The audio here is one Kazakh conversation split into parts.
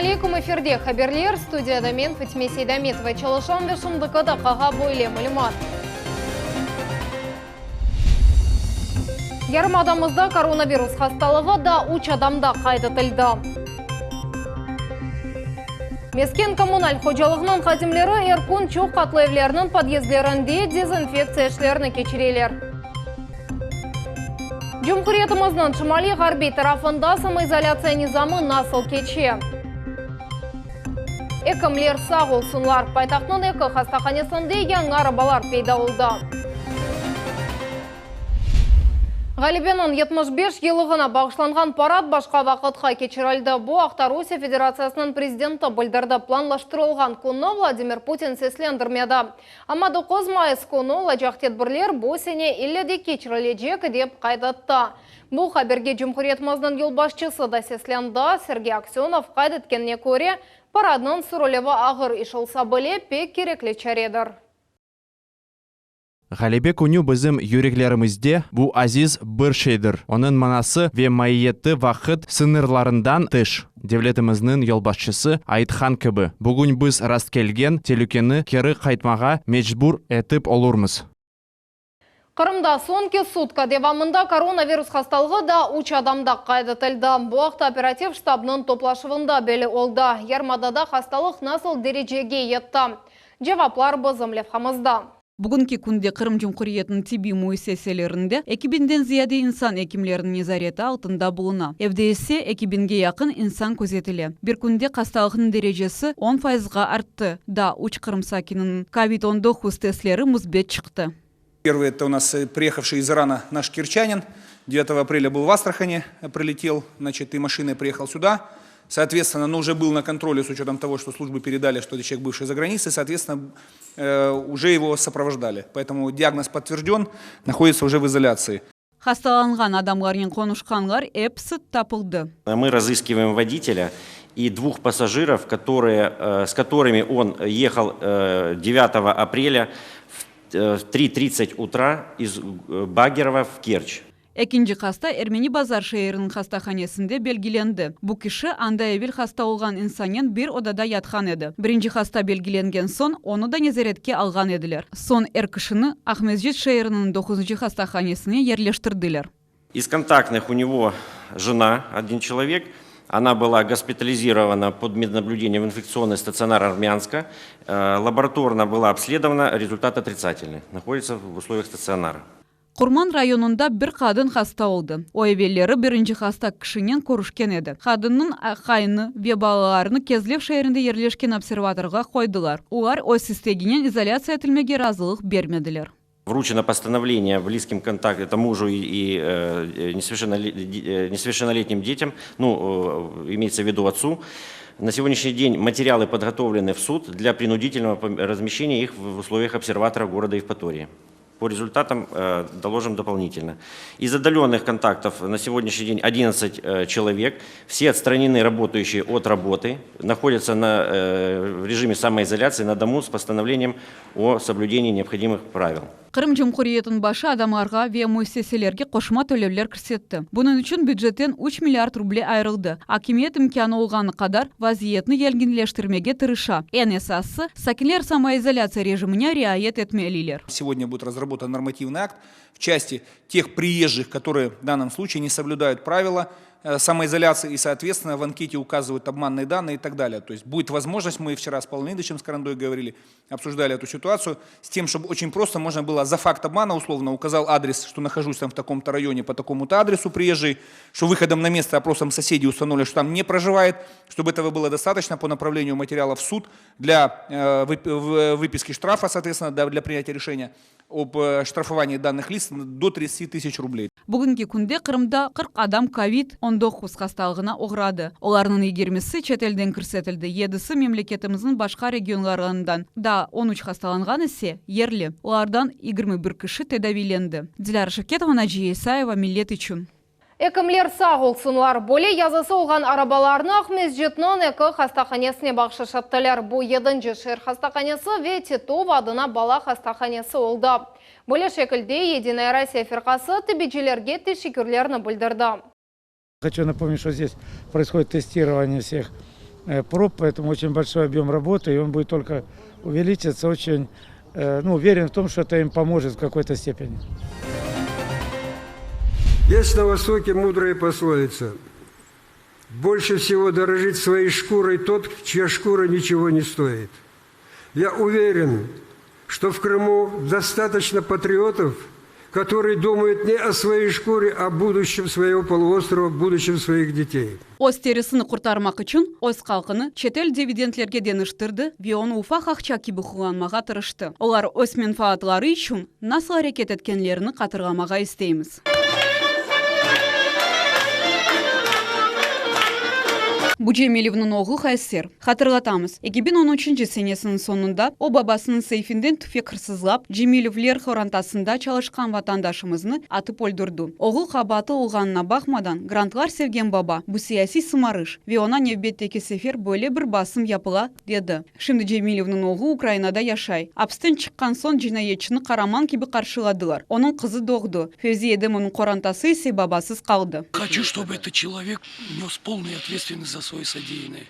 алейкум, эфирде хаберлер, студияда мен Фатиме Сейдаметова. Чалышан вешімдікі қаға бойле мүлімат. Ярым адамызда коронавирус хасталығы да уч адамда қайдытылды. Мескен коммуналь хожалығының қадимлері Эркун чоқ қатлы евлерінің подъездлерінде дезинфекция ішлеріні кечірелер. Жұмқұретіміздің Шымали ғарби тарафында самоизоляция низамы насыл кече. Экімлер сақ олсынлар. Пайтақтың экі хастаханесінде яң арабалар пейда олды. Ғалибенің 75 елығына бағышланған парад башқа вақытқа кечірілді. Бұ ақта Русия Федерациясының президенті білдірді. Планлаштырылған күні Владимир Путин сеслендірмеді. Ама 9 майыс күні лажақтет бірлер бұл сене илледе кечірілежек деп қайдатты. Бұл хаберге Жұмқұретіміздің елбашчысы да сесленді. Сергей Аксенов қайдеткенне көре парадның сүрілеві ағыр ішілса біле пек кереклі чаредір. Ғалибек үні бізім юреклерімізде бұ азиз бір шейдір. Оның манасы ве майетті вақыт сынырларындан тыш. Девлетіміздің елбашчысы Айтхан кібі. Бүгін біз раст келген телюкені кері қайтмаға мечбур етіп олурмыз. Қырымда сонки сутка девамында коронавирус хасталығы да уч адамда қайдытылды. Бұақта оператив штабның топлашывында белі олды. Ярмадада хасталық насыл дережеге етті. Жеваплар бізім левхамызда. Бүгінгі күнде Қырым Жұмқұриетінің тиби муэссеселерінде 2000-ден зияде инсан экимлерінің незареті алтында бұлына. ФДС 2000-ге яқын инсан көзетілі. Bir күнде қасталығының дережесі 10%-ға артты. Да, уч Қырым сакинінің COVID-19 тестлері мұзбет шықты. Первый это у нас приехавший из Ирана наш кирчанин. 9 апреля был в Астрахани, прилетел, значит, и машиной приехал сюда. Соответственно, но уже был на контроле с учетом того, что службы передали, что это человек бывший за границей, соответственно, уже его сопровождали. Поэтому диагноз подтвержден, находится уже в изоляции. Хасталанған адамлармен конушқанлар эпсы тапылды. Мы разыскиваем водителя и двух пассажиров, с которыми он ехал 9 апреля в 3:30 утра из Багерова в Керчь. Экинжи хаста Эрмени базар шейрінің хастаханесінде белгіленді. Бұл кіші анда евел хаста олған инсанен бір одада ятхан еді. Бірінші хаста белгіленген сон, оны да незаретке алған еділер. Сон кішіні Ахмезжит шейрінің 9-й хастаханесіне ерлештірділер. Из контактных у него жена, один человек. Она была госпитализирована под меднаблюдением в инфекционный стационар Армянска. Лабораторно была обследована, результат отрицательный. Находится в условиях стационара. Құрман районында бір қадын хаста олды. Ойвелері бірінші хаста кішінен көрішкен еді. Қадынның қайыны ве балаларыны кезлев шайырында ерлешкен обсерваторға қойдылар. Олар ой систегінен изоляция етілмеге разылық бермеділер. Вручено постановление близким контактам, это мужу и несовершеннолетним детям, имеется в виду отцу. На сегодняшний день материалы подготовлены в суд для принудительного размещения их в условиях обсерватора города Евпатории. По результатам доложим дополнительно. Из отдаленных контактов на сегодняшний день 11 человек. Все отстранены, работающие от работы, находятся в режиме самоизоляции на дому с постановлением о соблюдении необходимых правил. Қырым Жұмқұриетін башы адамарға ве муэссеселерге қошма төлеулер кірсетті. Бұның үшін бюджеттен 3 миллиард рублей айрылды. Акимет имканы олғаны қадар вазиетні елгенлештірмеге тырыша. Ең esасы, сакинлер самоизоляция режиміне riayet etmelilер. Сегодня будет разработан нормативный акт в части тех приезжих, которые в данном случае не соблюдают правила самоизоляции и, соответственно, в анкете указывают обманные данные и так далее. То есть будет возможность, мы вчера с Павлом Леонидовичем Скорандой говорили, обсуждали эту ситуацию, с тем, чтобы очень просто можно было за факт обмана, условно, указал адрес, что нахожусь там в таком-то районе по такому-то адресу приезжий, что выходом на место опросом соседей установили, что там не проживает, чтобы этого было достаточно по направлению материала в суд для выписки штрафа, соответственно, для принятия решения об штрафовании данных лиц до 30 тысяч рублей. Бүгінгі күнде Қырымда 40 адам COVID-19 хасталығына оғырады. Оларының егермесі шетелден кірсетілді. Едісі мемлекетіміздің башқа регионларынан да 13 хасталанған есе ерлі. Олардан 21 кіші тедавиленді. Диляра Шевкетова, Наджия Исаева, Миллет үшін. Экімлер сағылсынлар. Боле язысы олған арабаларны Ахмезжетнің экі хастаханесіне бақшышаттылар. Бұл 7-ші шер хастаханесі ве Титов адына бала хастаханесі олды. Боле шекілде Единая Россия фирқасы тібеджелерге тешекерлеріні білдірді. Хочу напомнить, что здесь происходит тестирование всех проб, поэтому очень большой объем работы, и он будет только увеличиться. Очень уверен в том, что это им поможет в какой-то степени. Есть на Востоке мудрая пословица: больше всего дорожит своей шкурой тот, чья шкура ничего не стоит. Я уверен, что в Крыму достаточно патриотов, которые думают не о своей шкуре, а о будущем своего полуострова, будущем своих детей. Оз терісіні құртармақ үшін өз қалқыны шетел дивидендлерге деніштірді, вионы уфақ ақча кебі құланмаға тырышты. Олар өз менфаатлары үшін насыл әрекет еткенлеріні қатырғамаға істейміз. Bu Cemilev'nin oğlu Hayser. Hatırlatamız. 2013 senesinin sonunda o babasının seyfinden tüfek hırsızlap Cemilevler xorantasında çalışkan vatandaşımızını atıp öldürdü. Oğul kabatı olğanına bakmadan grantlar sevgen baba bu siyasi sımarış ve ona növbetteki sefer böyle bir basım yapıla dedi. Şimdi Cemilev'nin oğlu Ukrayna'da yaşay. Hapisten çıkkan son cinayetçini Karaman gibi karşıladılar. Onun kızı doğdu. Fevzi Edem'in korantası ise babasız kaldı. Хочу, чтобы этот человек нес полную ответственность за свои содеянные.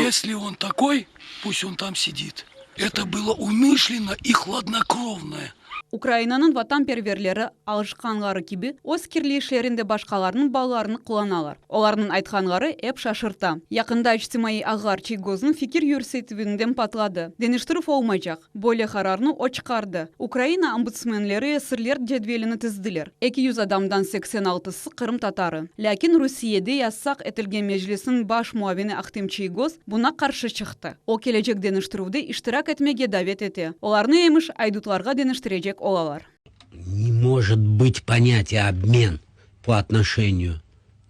Если он такой, пусть он там сидит. Это было умышленно и хладнокровное. Ukrayna'nın vatanperverleri alışkanları gibi öz kirli işlerinde başkalarının bağlarını kullanalar. Onların aytkanları hep şaşırta. Yakında içtimai ağlar Çigoz'un fikir yürüsetivinden patladı. Deniştirif olmayacak. Böyle kararını o çıkardı. Ukrayna ombudsmenleri esirler cedvelini tizdiler. 200 adamdan 86'sı Kırım Tatarı. Lakin Rusiye'de yasak etilgen meclisin baş muavini Ahtem Çigoz buna karşı çıktı. O gelecek deniştiruvde iştirak etmeye davet etti. Olarını emiş aydutlarga deniştirecek olalar. Не может быть понятия обмен по отношению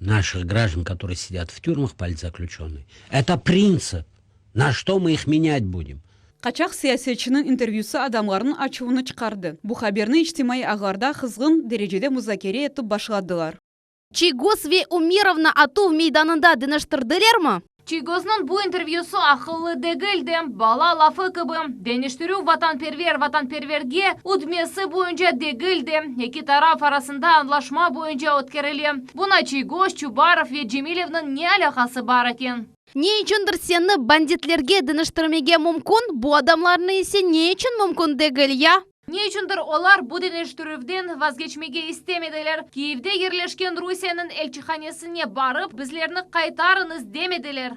наших граждан, которые сидят в тюрьмах, политзаключенные. Это принцип. На что мы их менять будем? Kaçak siyasetçinin intervyusu adamların açığını çıkardı. Bu haberini içtimai ağlarda kızgın derecede müzakere etip başladılar. Чигоз ve Умировна ату meydanında deneştirdiler mi? Чигознын bu интервьюсу ақыллы дегілді, бала лафы кыбы, денештіру ватанперверге удмесі бойынша дегілді, екі тараф арасында анлашма бойынша өткерілі. Бұна Чигоз, Чубаров ve Cemilev'nin не алақасы бар екен? Ne içindir seni banditlerge deneştirmege mümkün, bu adamlarını ise ne için mümkün değil ya? Ne içindir olar bu deneştiruvden vazgeçmege istemediler. Kiyev'de yerleşken Rusya'nın elçihanesine barıp bizlerini kaytarınız demediler.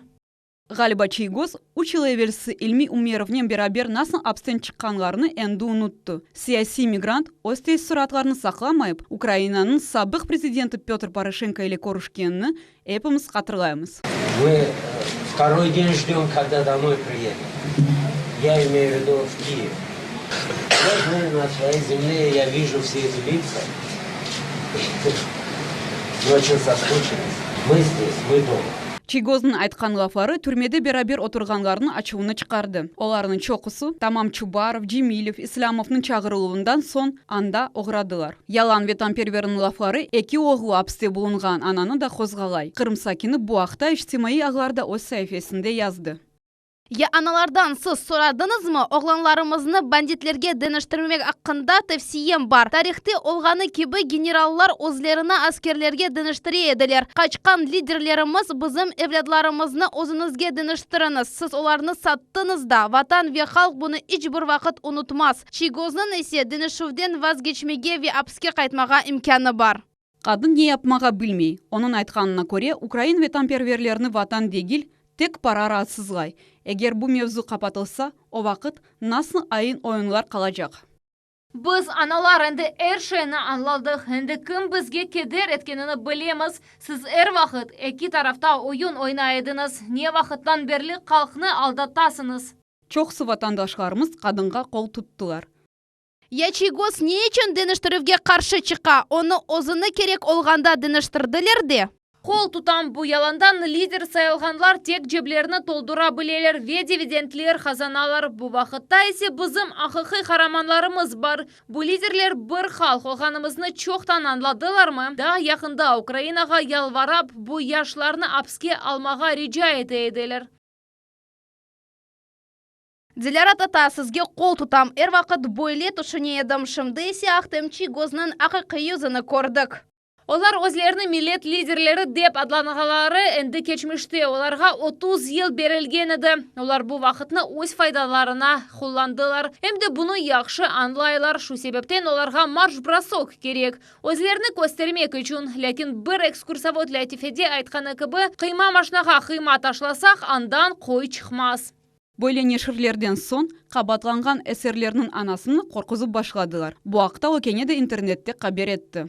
Galiba Çigoz, 3 yıl evvelsi İlmi Umerov'nen beraber nasıl hapisten çıkanlarını endi unuttu. Siyasi migrant öz teessüratlarını saklamayıp, Ukrayna'nın sabık prezidenti Petr Poroshenko ile görüşkenini hepimiz hatırlayımız. Мы второй день ждем, когда домой приедем. Я имею в виду в Киев. Я знаю, на своей земле я вижу все эти лица. Мы очень соскучились. Мы здесь, мы дома. Çigoz'un aytkan lafları türmede beraber oturganlarını açığını çıkardı. Onların çokusu Tamam Çubarov, Cemilov, İslamov'un çağırılığından son anda oğradılar. Yalan ve tamperverin lafları iki oğlu hapiste bulungan ananı da kozgalay. Kırım sakini bu haqda içtimai ağlarda öz sayfasında yazdı. Ya analardan siz soradınız mı? Oğlanlarımızını banditlerge deneştirmek hakkında tavsiyem var. Tarihte olğanı gibi generallar özlerine askerlerge deneştire ediler. Kaçkan liderlerimiz bizim evladlarımızını özünüzge deneştiriniz. Siz onlarını sattınız da vatan ve halk bunu hiçbir vakit unutmaz. Çigoz'un ise deneşuvden vazgeçmege ve hapske kaytmağa imkanı var. Kadın ne yapmağa bilmey. Onun aytkanına göre Ukrayn ve tamperverlerini vatan degil, tek para rahatsızlay. Eğer bu mevzu kapatılsa, o vakit nasıl ayın oyunlar kalacak? Biz analar endi her şeyini anladık. Endi kim bizge keder etkenini bilemiz. Siz her vakit iki tarafta oyun oynaydınız. Ne vakittan berli halkını aldatasınız. Çoxsu vatandaşlarımız kadınga kol tuttular. Ya Çigoz ne için deneştirivge karşı çıka? Onu özüne kerek olganda deneştirdiler de. Kol tutan bu yalandan lider sayılganlar tek ceplerini toldurabileler ve dividendler kazanalar. Bu vakitte ise bizim haqiqi kahramanlarımız var. Bu liderler bir halk olganımızını çoktan anladılar mı? Daha yakında Ukrayna'ga yalvarıp bu yaşlarını hapske almağa rica edeydiler. Dilara tata sizge kol tutam. Er vakit böyle düşünüyordum. Şimdi ise Ahtem Çigoz'un haqiqi yüzünü gördük. Олар өзлерінің милет лидерлері деп адланғалары әнді кечміште. Оларға 30 ел берілген еді. Олар бұл вақытны өз файдаларына қолландылар. Әмді бұны яқшы анлайлар. Шу себептен оларға марш-бросок керек. Өзлеріні көстермек үшін. Ләкин бір экскурсовод ләтифеде айтқаны кібі, қима машинаға қима ташласақ, андан қой чықмас. Бөйленешірлерден сон қабатланған әсерлерінің анасын қорқызып башладылар. Бұл ақта өкенеді интернетте қабер етті.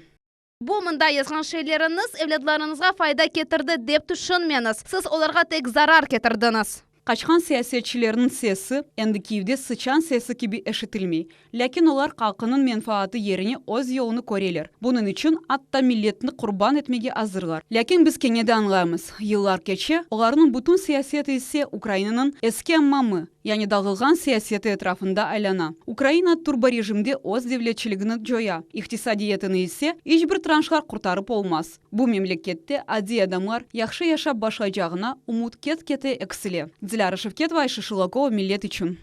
Бұл мында язған шейлеріңіз evlatlarınızға файда кетірді деп түшінменіз. Сіз оларға тек зарар кетірдіңіз. Қачқан саясетчілерінің сесі әнді Киевде сычан сесі кеби әшітілмей. Ләкин олар қалқының менфааты еріне өз yolunu көрелер. Бұның үшін атта миллетні құрбан етмеге азырлар. Ләкин біз кенеде аңлаймыз. Йыллар кече, оларының бүтін саясеті ise Украинаның еске аммамы, яғни дағылған саясеті etrafında айлана. Украина турба режимде өз девлетчілігіні жоя. Иқтисадиетіні ise ешбір траншлар құртарып олмас. Бұл мемлекетте ади адамлар яқшы яшап башлайжағына умут кет-кете эксіле. Диляра Шевкетова, Айша Шилакова, Милет үшін.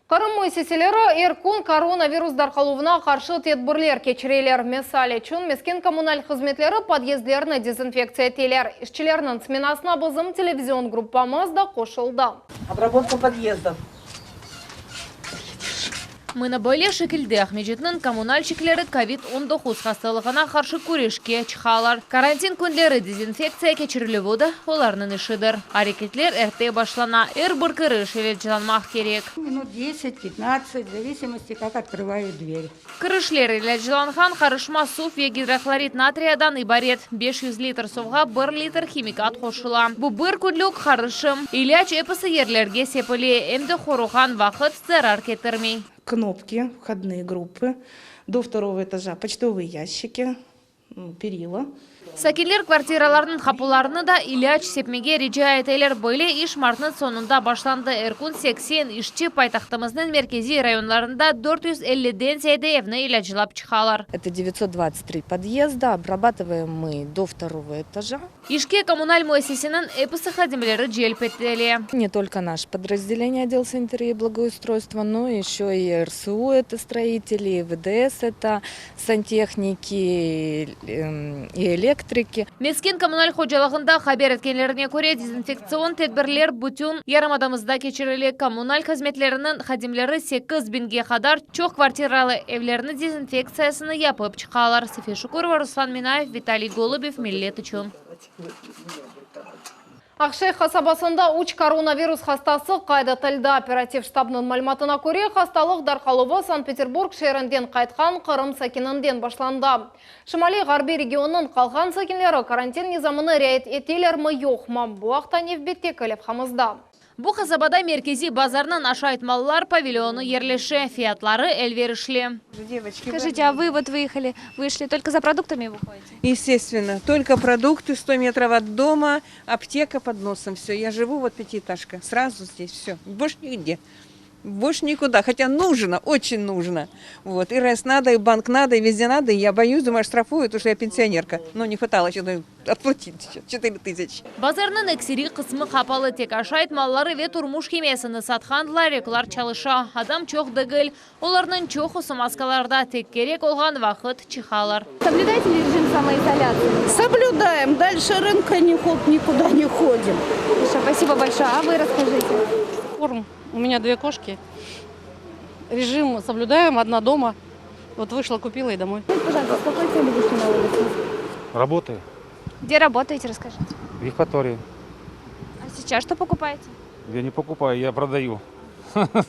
Қырым мөсеселері еркун коронавирустар қалуына қаршы тедбірлер кечірелер. Месал үшін мескен коммуналь қызметлері подъездлеріні дезинфекция етелер. Ішчілерінің сменасына бізім телевизион группамыз да қошылды. Обработка подъездов. Мына бөле шекілді Ахмеджетнің коммунальщиклері COVID-19 хасталығына қаршы көрешке чықалар. Карантин күндері дезинфекция кечірілі оларының ішідір. Арекетлер әрте башлана, бір кірі шелетжанмақ керек. Минут 10-15, в зависимости, как открывают дверь. Кірішлер елетжанған қарышма суф ве гидрохлорид натриядан ибарет. 500 литр суға 1 литр химикат қошыла. Бұл бір күнлік қарышым. Иляч эпісі ерлерге сепілі, әмді хоруған вақыт зарар кетірмей. Кнопки, входные группы, до 2-го этажа почтовые ящики, перила. Сакелер квартираларының қапыларыны да иляч сепмеге рижа етелер. Бөле иш мартының сонында башланды. Эркун 80 ішчі пайтақтымыздың меркези районларында 450-ден зейді евні илячылап чықалар. Это 923 подъезда, обрабатываем мы до 2-го этажа. Ишке коммуналь муэссесінің эпысы хадимлері желпеттелі. Не только наше подразделение отдел санитарии и благоустройства, но еще и РСУ это строители, ВДС это сантехники и электрики. Мескен коммуналь ходжалығында хабер еткенлеріне көре дезинфекцион тедбірлер бүтін ярымадамызда кечірілі. Коммуналь қызметлерінің хадимлері 8 бинге қадар чоқ квартиралы evлеріні дезинфекциясыны япып чықалар. София Шукурова, Руслан Минаев, Виталий Голубев, Милет үшін. Ақшай қасабасында уч коронавирус хастасы қайда тілді. Оператив штабның мәліметіне көре хасталық Дарқаловы Санкт-Петербург шерінден қайтқан Қырым сакинінден башланды. Шымали ғарби регионның қалған сакинлері карантин низамыны рейт етелер ме жоқ ма? Бұл ақта невбетте көліп қамызда. Бұл қасабада меркези базарның ашайтмалылар павильоны ерлеші, фиатлары эльверішли. Скажите, а вы вот вышли только за продуктами выходите? Естественно, только продукты, 100 метров от дома, аптека под носом, все. Я живу вот пятиэтажка, сразу здесь все, больше нигде. Больше никуда, хотя нужно, очень нужно. Вот. И РЭС надо, и банк надо, и везде надо. И я боюсь, думаю, штрафуют, потому что я пенсионерка. Но не хватало что-то отплатить 4000. Базарның эксери қысмы қапалы тек ашайт маллары ве турмуш химиясыны сатқандылар реклар чалыша. Адам чоқ дігіл, оларның чоқ маскаларда тек керек олған вақыт чихалар. Соблюдаете ли режим самоизоляции? Соблюдаем. Дальше рынка никуда не ходим. Хорошо, спасибо большое. А вы расскажите. Корм. У меня 2 кошки. Режим соблюдаем, одна дома. Вот вышла, купила и домой. Пожалуйста, с какой целью вышли на улицу? Работаю. Где работаете, расскажите. В Евпатории. А сейчас что покупаете? Я не покупаю, я продаю.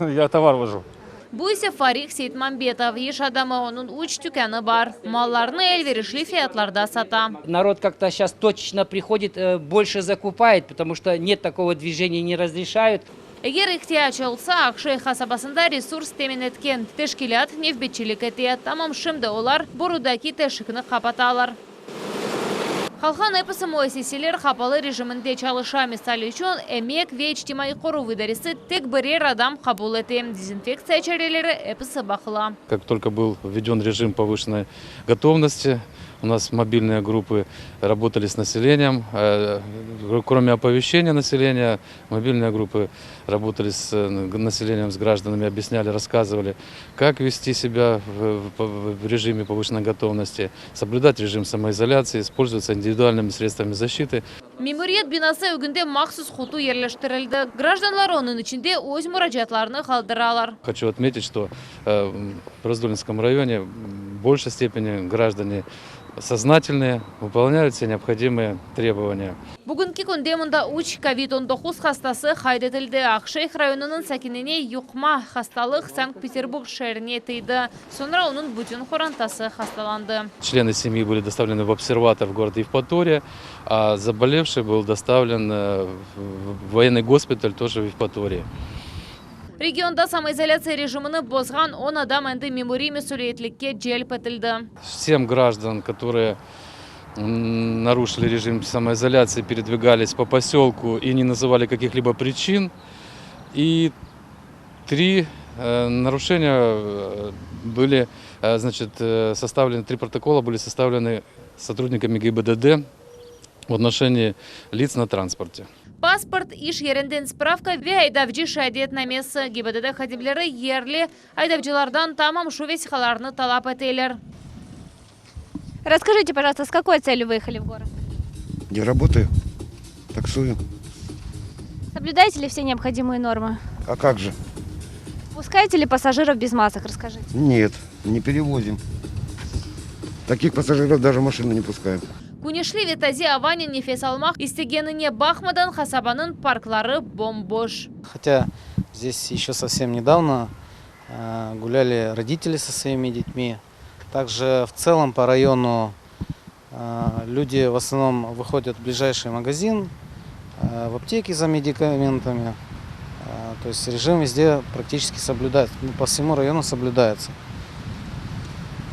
Я товар вожу. Буйся Фарих Сейтмамбетов, еш адамы оның уч түкәні бар. Малларны эльверішли фиатларда сата. Народ как-то сейчас точечно приходит, больше закупает, потому что нет такого движения, не разрешают. Егер ихтияч олса, Ақшай қасабасында ресурс темен еткен. Тешкілят невбетчілік етет. Тамам шымды олар бұрудаки тешікіні қапаталар. Халхан эпысы муэссеселер қапалы режимінде чалыша мисал үшін әмек ве ичтимай қору выдарисы тек бірер адам қабул етем. Дезинфекция чарелері эпысы бақыла. Как только был введен режим повышенной готовности, У нас мобильные группы работали с населением. Кроме оповещения населения, мобильные группы работали с населением, с гражданами, объясняли, рассказывали, как вести себя в режиме повышенной готовности, соблюдать режим самоизоляции, использоваться индивидуальными средствами защиты. Меморият бинасы үгінде махсус хуту ерлештірілді. Гражданлар оның içinde өз мұражатларыны қалдыралар. Хочу отметить, что в Раздольнском районе в большей степени граждане сознательные, выполняют все необходимые требования. Бүгінгі күнде мұнда 3 COVID-19 хастасы қайдетілді. Ақшайх районының сәкініне юқма хасталық Санкт-Петербург шәріне тейді. Sonra оның бүтін хорантасы хасталанды. Члены семьи были доставлены в обсерватор в город Евпатория, а заболевший был доставлен в военный госпиталь тоже в Евпатории. Регионда самоизоляция режимını бозған 10 адам әнді мемори мәсулиетлікке желп етілді. Всем граждан, которые нарушили режим самоизоляции, передвигались по поселку и не называли каких-либо причин. И 3 нарушения были, значит, составлены, 3 протокола были составлены сотрудниками ГИБДД в отношении лиц на транспорте. Паспорт, иш ерінден справка ве айдавжи шайдет намесі. ГИБДД хадимлері ерлі айдавжылардан тамам шувесихаларны талап етелер. Расскажите, пожалуйста, с какой целью выехали в город? Я работаю, таксую. Соблюдаете ли все необходимые нормы? А как же? Пускаете ли пассажиров без масок? Расскажите. Нет, не перевозим. Таких пассажиров даже машину не пускаем. Кунешли ветази авани нефес алмақ истегеніне бахмадан хасабанын парклары бомбош. Хотя здесь еще совсем недавно гуляли родители со своими детьми. Также в целом по району люди в основном выходят в ближайший магазин, в аптеки за медикаментами. То есть режим везде практически соблюдается, по всему району соблюдается.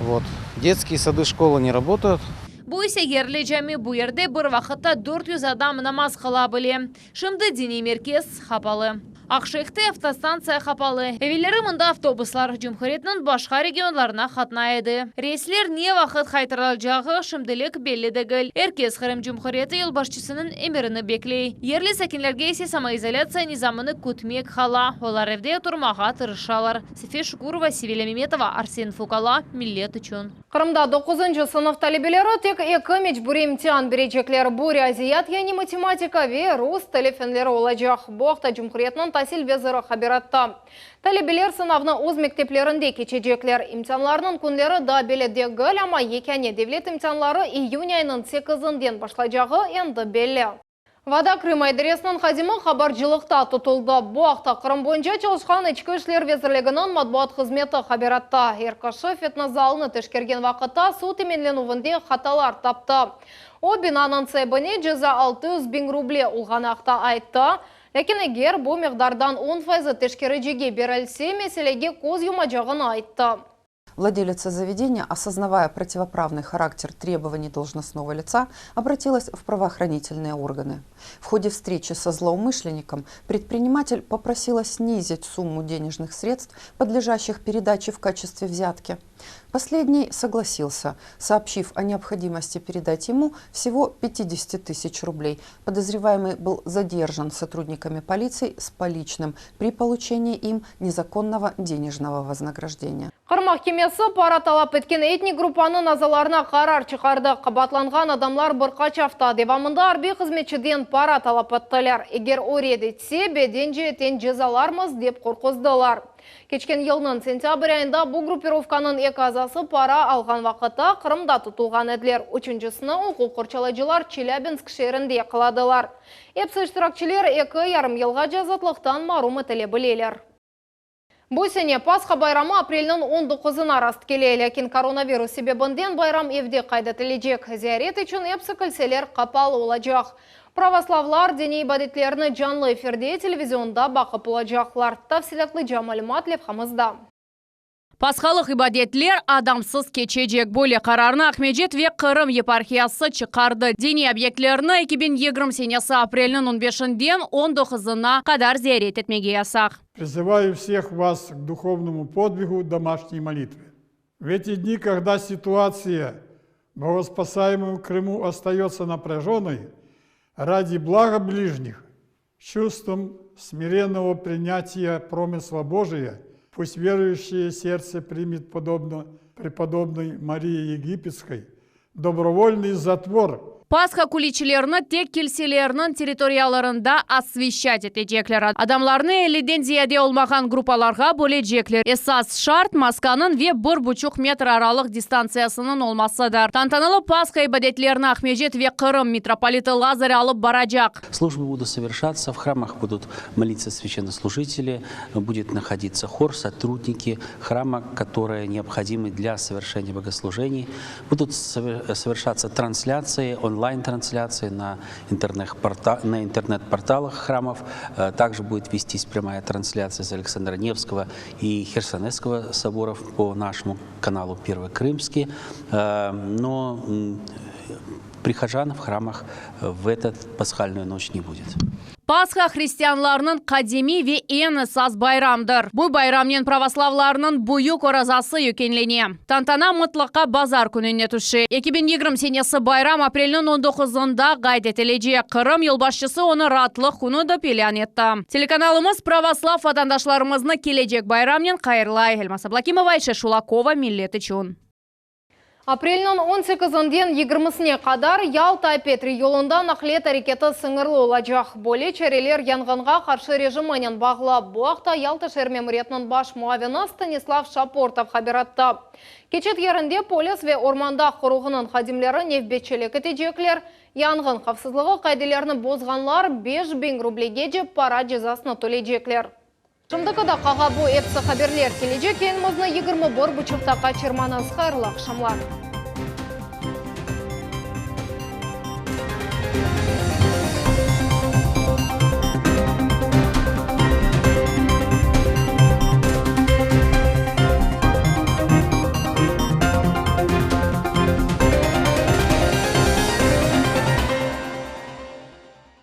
Вот. Детские сады, школы не работают. Bu ise yerli cemi bu yerde bir vakitte 400 adam namaz kılabili. Şimdi dini merkez kapalı. Ақшайықта автостанция қапалы. Әвелері мұнда автобуслар Cumhuriyet'nin başka regionlarına қатнайды. Рейслер не вақыт қайтарылжағы шымдылық белі дегіл. Әркез Қырым Cumhuriyeti yılbaşçısının еміріні беклей. Ерлі сәкінлерге есе самоизоляция низамыны күтмек қала. Олар evde тұрмаға тырышалар. Сефе Шукурова, Севиля Меметова, Арсен Фукала, Миллет үшін. Қырымда 9-шы сынып талебелері тек 2 мечбури имтихан бережеклер. Бұри азият, яни математика ве рус телефенлері олажақ. Боқта Cumhuriyet'nin Тасил везірі қабиратта. Талебелер сынавны өз мектеплерінде кечежеклер. Имтианларының күнлері да беледе гөл, ама екәне девлет имтианлары июнь айының 8-ден башлайжағы енді белі. Вада Крым айдыресінің қадимы хабаржылықта тұтылды. Бұақта Қырым бойынша çalışқан ішкі ішлер везірлігінің матбуат қызметі қабиратта. Еркашы фетназалыны тешкерген вақытта су теменленуінде қаталар тапты. О бинаның цебіне жеза 600.000 рубле ұлғанақта айтты. Ләкин егер бұл меғдардан 10% тешкері жеге берілсе, мәселеге көз юмажағын айтты. Владелица заведения, осознавая противоправный характер требований должностного лица, обратилась в правоохранительные органы. В ходе встречи со злоумышленником предприниматель попросила снизить сумму денежных средств, подлежащих передаче в качестве взятки. Последний согласился, сообщив о необходимости передать ему всего 50 тысяч рублей. Подозреваемый был задержан сотрудниками полиции с поличным при получении им незаконного денежного вознаграждения. Қырмақ кемесі пара талап еткен этник группаны назаларына қарар чықарды. Қабатланған адамлар бірқач афта девамында арби қызметшіден пара талап еттілер. Егер оред етсе, беден жетін жезалармыз деп қорқыздылар. Кечкен елінің сентябрь айында бұл группировканың азасы пара алған вақытта Қырымда тұтылған әділер. Үшіншісіні оқу құрчалайжылар Челябинск шерінде қыладылар. Епсі іштіракчілер 2,5 елға жазатлықтан марум етіле білелер. Бұл сене Пасха байрамы апрелінің 19-ына раст келе, ләкин коронавирус себебінден байрам евде қайдатылежек. Зиярет үшін епсі кілселер қапалы олажақ. Православлар діни ибадетлеріні жанлы эфирде телевизионда бақып олажақлар. Тавсилаклы жамалымат левхамызда. Пасхалық ибадетлер адамсыз кечежек. Бөле қарарына Ахмеджет ве Қырым епархиясы чықарды. Дини объектлеріні 2020 сенесі апрелінің 15-ден 19-ына қадар зиярет етмеге ясақ. Призываю всех вас к духовному подвигу домашней молитвы. В эти дни, когда ситуация богоспасаемый в Крыму остается напряженной ради блага ближних, чувством смиренного принятия промысла Божия, пусть верующее сердце примет подобно преподобной Марии Египетской добровольный затвор. Пасха куличилерні тек келселерінің территорияларында освещать етежеклер. Адамларны 50-ден зияде олмаған группаларға бөлежеклер. Esas шарт масканын ве 1,5 метр аралық дистанциясының олмасыдыр. Тантаналы Пасха ибадетлеріне Ахмежет ве Қырым митрополиты Лазарь алып баражақ. Службы будут совершаться, в храмах будут молиться священнослужители, будет находиться хор, сотрудники храма, которые необходимы для совершения богослужений. Будут совершаться трансляции, онлайн-трансляции на интернет-порталах храмов. Также будет вестись прямая трансляция с Александра Невского и Херсонесского соборов по нашему каналу «Первый Крымский». Но прихожан в храмах в эту пасхальную ночь не будет. Пасха христианларының қадеми ве ені саз байрамдыр. Бұл байрамнен православларының бұйық оразасы екенлене. Тантана мұтлыққа базар күніне түші. 2020 сенесі байрам апрелінің 19-ында ғайдетележе. Қырым елбасшысы оны ратлық күні да пелян етті. Телеканалымыз православ ватандашларымызны кележек байрамнен қайырлай. Эльмаса Блакимова, Айша Шулакова, Миллеті чун. Апрелінің 18-ден 20-сіне қадар Ялта-Петри yolunda нақлет әрекеті сыңырлы олажақ. Боле чәрелер янғанға қаршы режимінен бағылап. Бұақта Ялта шер мемориятының баш муавина Станислав Шапортов хабиратты. Кечет ерінде полис ве орманда құрығының қадимлері невбетчелік етежеклер. Янғын қапсызлығы қайделеріні бозғанлар 5000 рублеге жеп пара жазасыны төлежеклер. Шымдықыда қаға бұ әпсі қаберлер кележек енімізні 21 бұчықтаққа черманыз қайырлы ақшамлар.